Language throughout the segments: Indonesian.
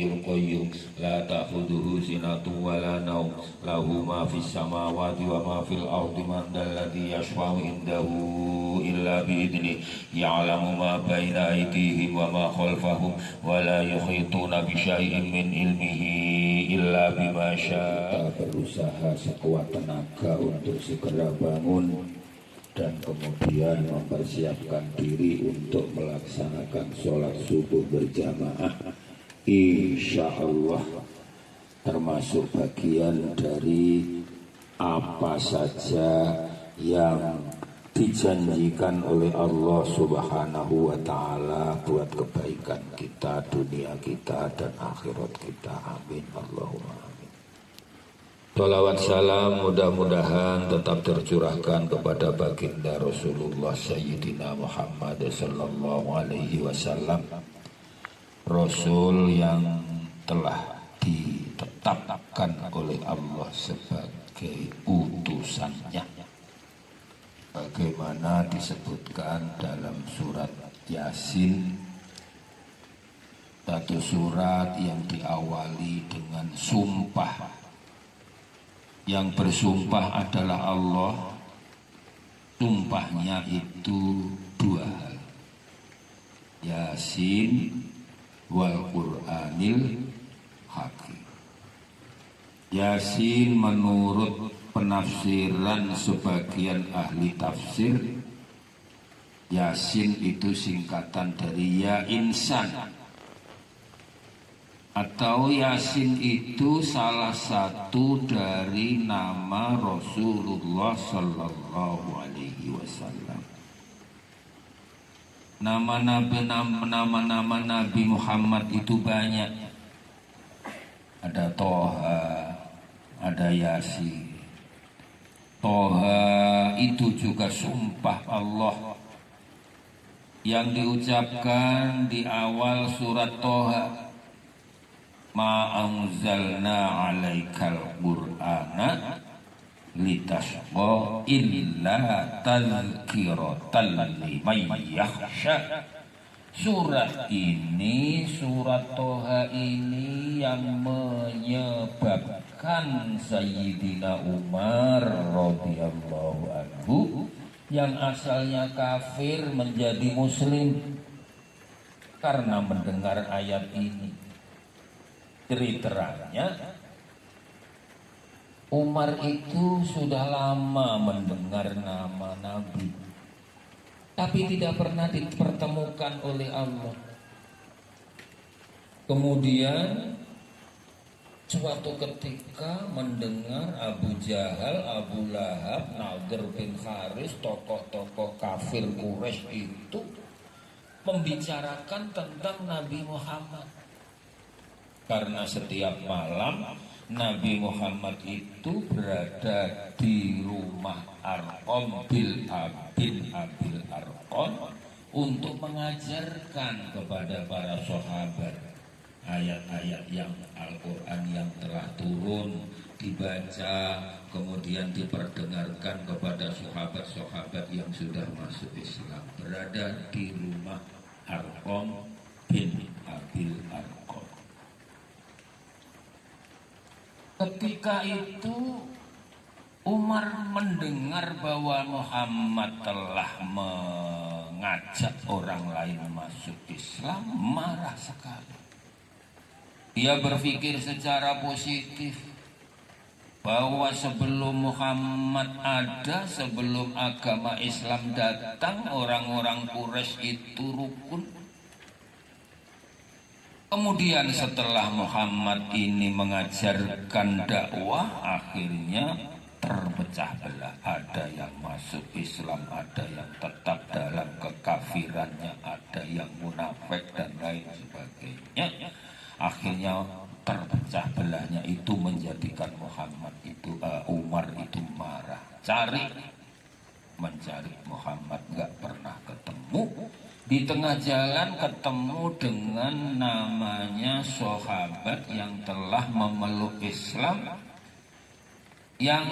hayyul qayyum la ta'khudhuhu sinatun wa la nawm lahu ma fis samawati wa ma fil ardi man dalladzi yashfa'u indahu illa bi idnihi ya'lamu ma baina aydihim wa ma khalfahum wa la yuhituna bi syai'in min ilmihi illa bima syaa. Kita berusaha sekuat tenaga untuk segera bangun dan kemudian mempersiapkan diri untuk melaksanakan sholat subuh berjamaah, insya Allah termasuk bagian dari apa saja yang dijanjikan oleh Allah Subhanahu wa Ta'ala buat kebaikan kita, dunia kita dan akhirat kita. Amin Allahumma amin. Salawat salam mudah-mudahan tetap tercurahkan kepada baginda Rasulullah Sayyidina Muhammad sallallahu alaihi wasallam, Rasul yang telah ditetapkan oleh Allah sebagai utusannya, bagaimana disebutkan dalam surat Yasin, satu surat yang diawali dengan sumpah. Yang bersumpah adalah Allah. Sumpahnya itu dua hal, Yasin wal Qur'anil Hakim. Yasin menurut penafsiran sebagian ahli tafsir, Yasin itu singkatan dari Ya Insan, atau Yasin itu salah satu dari nama Rasulullah Sallallahu Alaihi Wasallam. Nama-nama Nabi Muhammad itu banyak. Ada Toha, ada Yasin. Toha itu juga sumpah Allah yang diucapkan di awal surat Toha. Ma anzalna alaikal qur'ana litasqa illa tadhkiratan liman yakhsha. Surat ini, surat Toha ini yang menyebabkan Sayyidina Umar radhiyallahu anhu yang asalnya kafir menjadi muslim karena mendengar ayat ini. Ceritanya, Umar itu sudah lama mendengar nama Nabi, tapi tidak pernah dipertemukan oleh Allah. Kemudian suatu ketika mendengar Abu Jahal, Abu Lahab, Nadir bin Haris, tokoh-tokoh kafir Quraisy itu membicarakan tentang Nabi Muhammad. Karena setiap malam Nabi Muhammad itu berada di rumah Arqam bin Abil Arqam untuk mengajarkan kepada para sahabat ayat-ayat yang Al-Quran yang telah turun, dibaca, kemudian diperdengarkan kepada sahabat-sahabat yang sudah masuk Islam, berada di rumah Arqam bin Abil Arqam. Ketika itu Umar mendengar bahwa Muhammad telah mengajak orang lain masuk Islam, marah sekali. Dia berpikir secara positif bahwa sebelum Muhammad ada, sebelum agama Islam datang, orang-orang Quraisy itu rukun. Kemudian setelah Muhammad ini mengajarkan dakwah, akhirnya terpecah belah. Ada yang masuk Islam, ada yang tetap dalam kekafirannya, ada yang munafik dan lain sebagainya. Akhirnya terpecah belahnya itu menjadikan Umar itu marah. Mencari Muhammad, nggak pernah ketemu. Di tengah jalan ketemu dengan namanya sahabat yang telah memeluk Islam, yang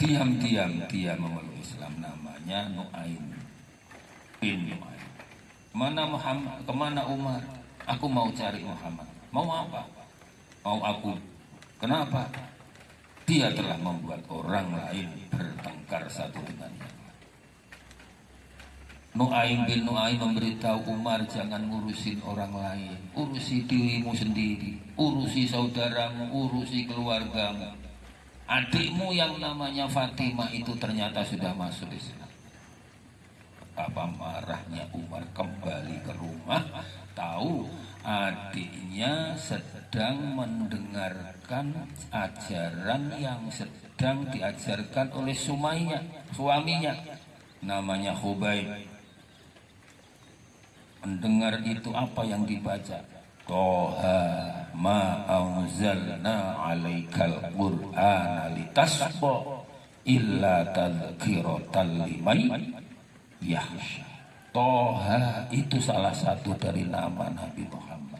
diam-diam dia memeluk Islam, namanya Nu'aim bin Nu'aim. Mana Muhammad? Kemana Umar? Aku mau cari Muhammad. Mau apa? Mau aku? Kenapa? Dia telah membuat orang lain bertengkar satu dengan yang lain. Nu'aim bin Nu'aim memberitahu Umar, jangan ngurusin orang lain, urusi dirimu sendiri, urusi saudaramu, urusi keluargamu. Adikmu yang namanya Fatimah itu ternyata sudah masuk Islam. Betapa marahnya Umar kembali ke rumah, tahu adiknya sedang mendengarkan ajaran yang sedang diajarkan oleh Sumayyah, suaminya, namanya Khubayb. Mendengar itu apa yang dibaca? Toha ma anzalna alaikal qur'ana litasqa illa tadhkiratan liman yakhsha. Toha itu salah satu dari nama Nabi Muhammad.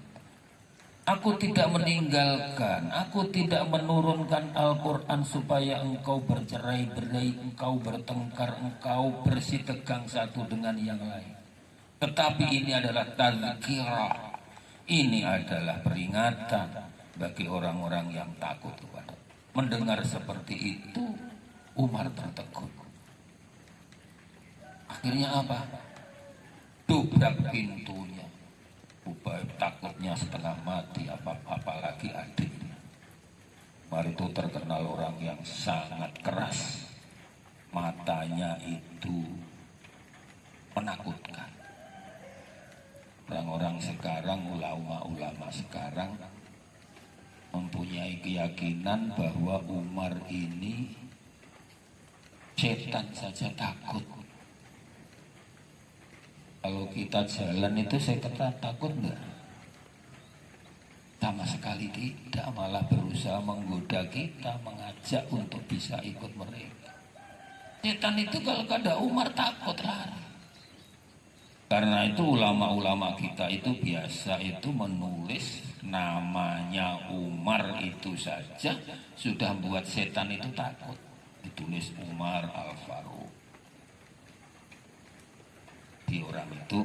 Aku tidak meninggalkan, aku tidak menurunkan Al-Quran supaya engkau bercerai-berai, engkau bertengkar, engkau bersitegang satu dengan yang lain. Tetapi ini adalah tazkirah, ini adalah peringatan bagi orang-orang yang takut kepada. Mendengar seperti itu, Umar tertegun. Akhirnya apa? Dobrak pintunya. Ubay takutnya setengah mati, apalagi adiknya. Umar itu terkenal orang yang sangat keras. Matanya itu menakutkan. Orang-orang sekarang, ulama-ulama sekarang mempunyai keyakinan bahwa Umar ini setan saja takut. Kalau kita jalan itu setan takut enggak? Sama sekali tidak, malah berusaha menggoda kita, mengajak untuk bisa ikut mereka. Setan itu kalau ada Umar takut lari. Karena itu ulama-ulama kita itu biasa itu menulis namanya Umar itu saja sudah buat setan itu takut. Ditulis Umar Al-Faruq. Di orang itu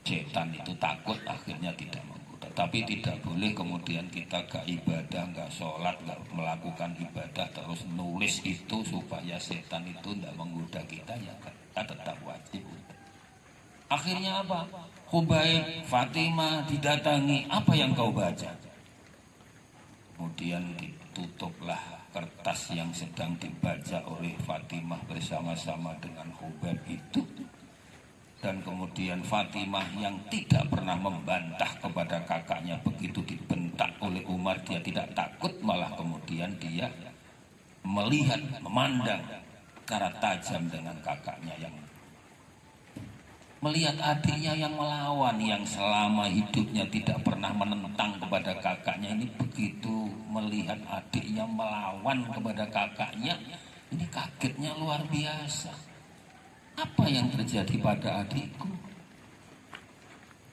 setan itu takut, akhirnya tidak menggoda. Tapi tidak boleh kemudian kita gak ibadah, gak sholat, gak melakukan ibadah terus nulis itu supaya setan itu tidak menggoda kita, ya kita tetap wajib. Akhirnya apa? Khubayb, Fatimah didatangi, apa yang kau baca? Kemudian ditutuplah kertas yang sedang dibaca oleh Fatimah bersama-sama dengan Khubayb itu. Dan kemudian Fatimah yang tidak pernah membantah kepada kakaknya, begitu dibentak oleh Umar dia tidak takut, malah kemudian dia melihat, memandang secara tajam dengan kakaknya yang melihat adiknya yang melawan, yang selama hidupnya tidak pernah menentang kepada kakaknya. Ini begitu melihat adiknya melawan kepada kakaknya, ini kagetnya luar biasa. Apa yang terjadi pada adikku?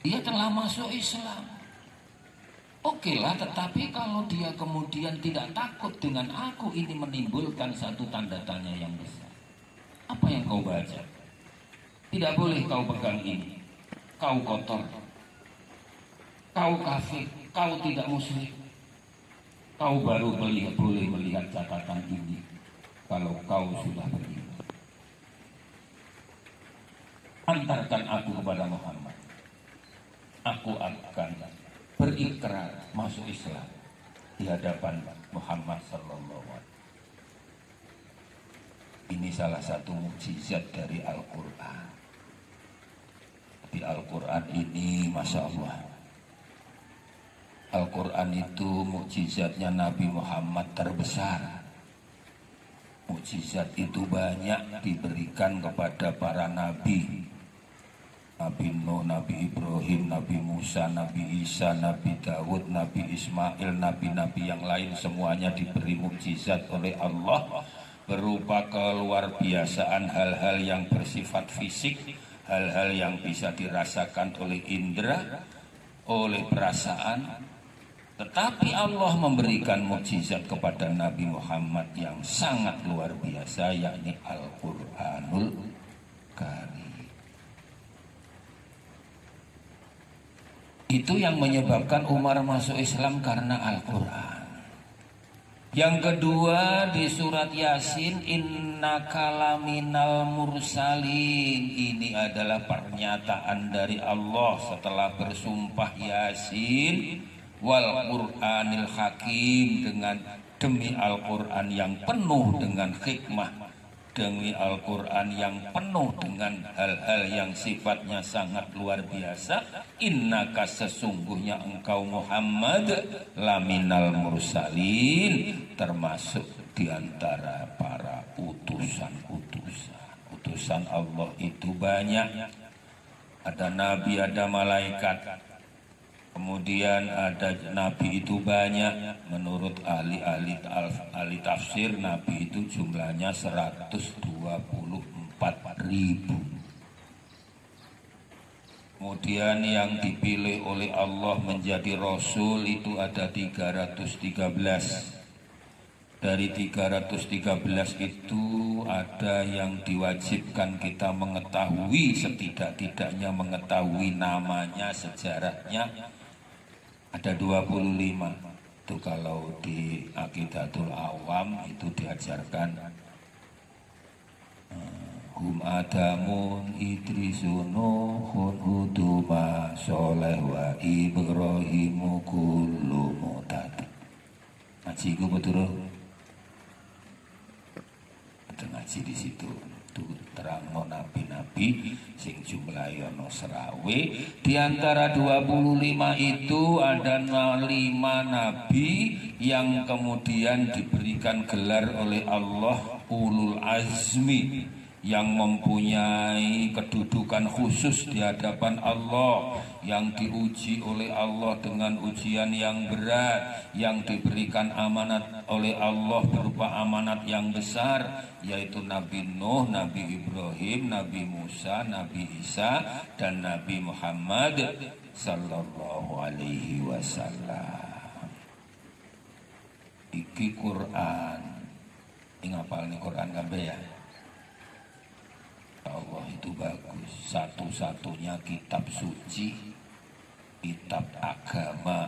Dia telah masuk Islam. Oke lah, tetapi kalau dia kemudian tidak takut dengan aku, ini menimbulkan satu tanda tanya yang besar. Apa yang kau baca? Tidak boleh kau pegang ini. Kau kotor. Kau kafir. Kau tidak muslim. Kau baru boleh melihat catatan ini kalau kau sudah beriman. Antarkan aku kepada Muhammad. Aku akan berikrar masuk Islam di hadapan Muhammad sallallahu alaihi wasallam. Ini salah satu mukjizat dari Al-Quran. Di Al-Quran ini, Masya Allah, Al-Quran itu mukjizatnya Nabi Muhammad terbesar. Mukjizat itu banyak diberikan kepada para nabi. Nabi Nuh, Nabi Ibrahim, Nabi Musa, Nabi Isa, Nabi Daud, Nabi Ismail, nabi-nabi yang lain semuanya diberi mukjizat oleh Allah berupa keluar biasaan hal-hal yang bersifat fisik, hal-hal yang bisa dirasakan oleh indera, oleh perasaan. Tetapi Allah memberikan mukjizat kepada Nabi Muhammad yang sangat luar biasa, yakni Al-Quranul Karim. Itu yang menyebabkan Umar masuk Islam karena Al-Quran. Yang kedua di surat Yasin, innaka laminal mursalin. Ini adalah pernyataan dari Allah setelah bersumpah Yasin wal Qur'anil Hakim, dengan demi Al-Quran yang penuh dengan hikmah, demi Al-Quran yang penuh dengan hal-hal yang sifatnya sangat luar biasa. Innaka, sesungguhnya engkau Muhammad, laminal mursalin, termasuk diantara para utusan-utusan. Utusan Allah itu banyak. Ada nabi, ada malaikat. Kemudian ada nabi itu banyak. Menurut ahli tafsir, nabi itu jumlahnya 124.000. Kemudian yang dipilih oleh Allah menjadi rasul itu ada 313. Dari 313 itu ada yang diwajibkan kita mengetahui, setidak-tidaknya mengetahui namanya, sejarahnya. Ada 25. Itu kalau di Aqidatul Awam itu diajarkan hum Adamun Idrisun Nuhun Huduma Soleh wa Ibrahimu kullu mutad. Ngaji ku betul. Ngaji di situ. Itu terang nabi-nabi sing jumlahe ana serawe. Di antara 25 itu ada 5 nabi yang kemudian diberikan gelar oleh Allah ulul azmi, yang mempunyai kedudukan khusus di hadapan Allah, yang diuji oleh Allah dengan ujian yang berat, yang diberikan amanat oleh Allah berupa amanat yang besar, yaitu Nabi Nuh, Nabi Ibrahim, Nabi Musa, Nabi Isa, dan Nabi Muhammad sallallahu alaihi wasallam. Iki Quran. Ini ngapal nih Quran kabeh ya. Allah itu bagus, satu-satunya kitab suci, kitab agama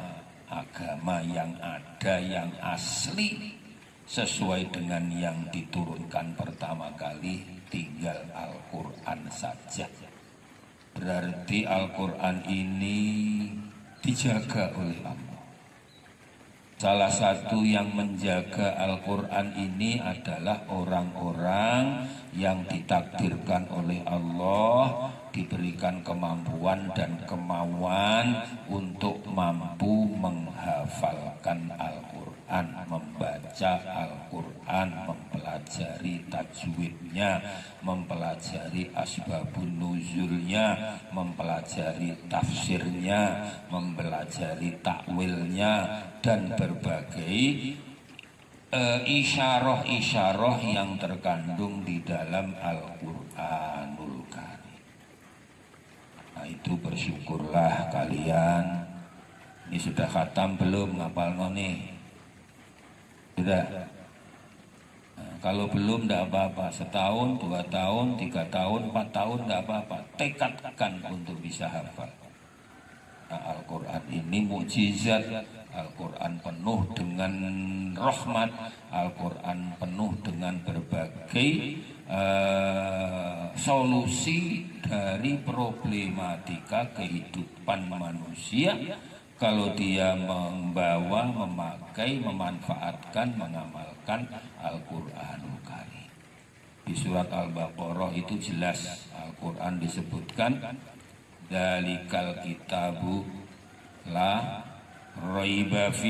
yang ada, yang asli, sesuai dengan yang diturunkan pertama kali, tinggal Al-Quran saja. Berarti Al-Quran ini dijaga oleh Allah. Salah satu yang menjaga Al-Quran ini adalah orang-orang yang ditakdirkan oleh Allah, diberikan kemampuan dan kemauan untuk mampu menghafalkan Al-Quran, membaca Al-Quran, mempelajari tajwidnya, mempelajari asbabun nuzulnya, mempelajari tafsirnya, mempelajari takwilnya, dan berbagai isyarah-isyarah yang terkandung di dalam Al-Quranul Karim. Nah itu bersyukurlah kalian. Ini sudah khatam belum ngapal nih? Sudah? Nah, kalau belum tidak apa-apa. Setahun, 2 tahun, 3 tahun, 4 tahun tidak apa-apa. Tekadkan untuk bisa hafal. Nah, Al-Quran ini mukjizat. Al-Quran penuh dengan rahmat, Al-Quran penuh dengan berbagai solusi dari problematika kehidupan manusia kalau dia membawa, memakai, memanfaatkan, mengamalkan Al-Quranul Karim. Di surat Al-Baqarah itu jelas Al-Quran disebutkan dalikal kitabu la raiba fi,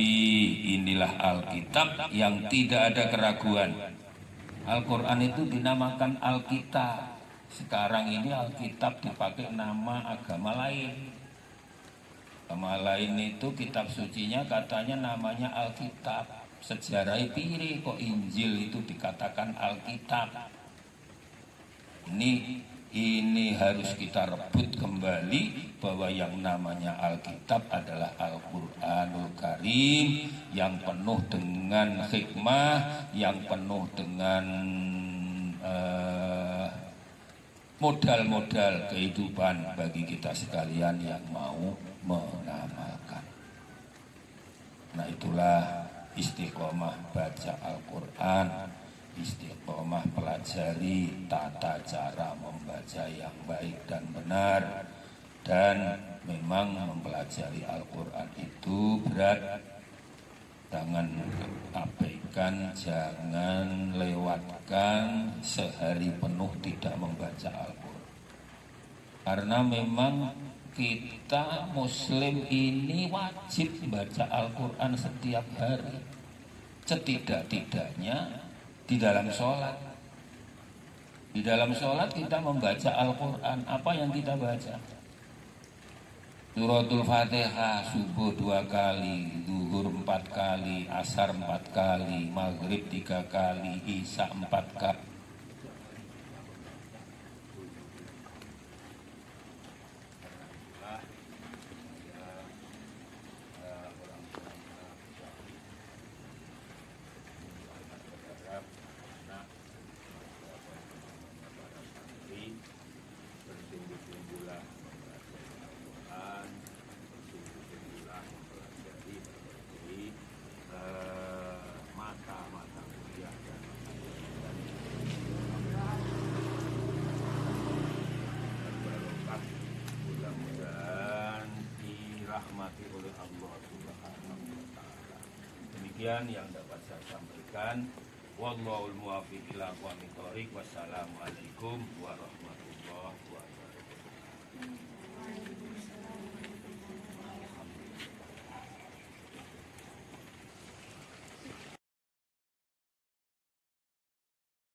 inilah Alkitab yang tidak ada keraguan. Al-Quran itu dinamakan Alkitab. Sekarang ini Alkitab dipakai nama agama lain. Agama lain itu kitab sucinya katanya namanya Alkitab. Sejarah piri kok Injil itu dikatakan Alkitab. Ini harus kita rebut kembali bahwa yang namanya Alkitab adalah Al-Quranul Karim yang penuh dengan hikmah, yang penuh dengan modal-modal kehidupan bagi kita sekalian yang mau mengamalkan. karena itulah istiqomah baca Al-Quran, istiqomah pelajari tata cara membaca yang baik dan benar. Dan memang mempelajari Al-Quran itu berat. Jangan abaikan, jangan lewatkan sehari penuh tidak membaca Al-Quran. Karena memang kita Muslim ini wajib baca Al-Quran setiap hari, setidak-tidaknya di dalam sholat. Di dalam sholat kita membaca Al-Quran. Apa yang kita baca? Suratul Fatihah subuh 2 kali, zuhur 4 kali, asar 4 kali, maghrib 3 kali, isya 4 kali. Rahmati oleh Allah Subhanahu wa taala. Demikian yang dapat saya sampaikan. Wallahul muwaffiq ila aqwamit thoriq. Wassalamualaikum warahmatullahi wabarakatuh.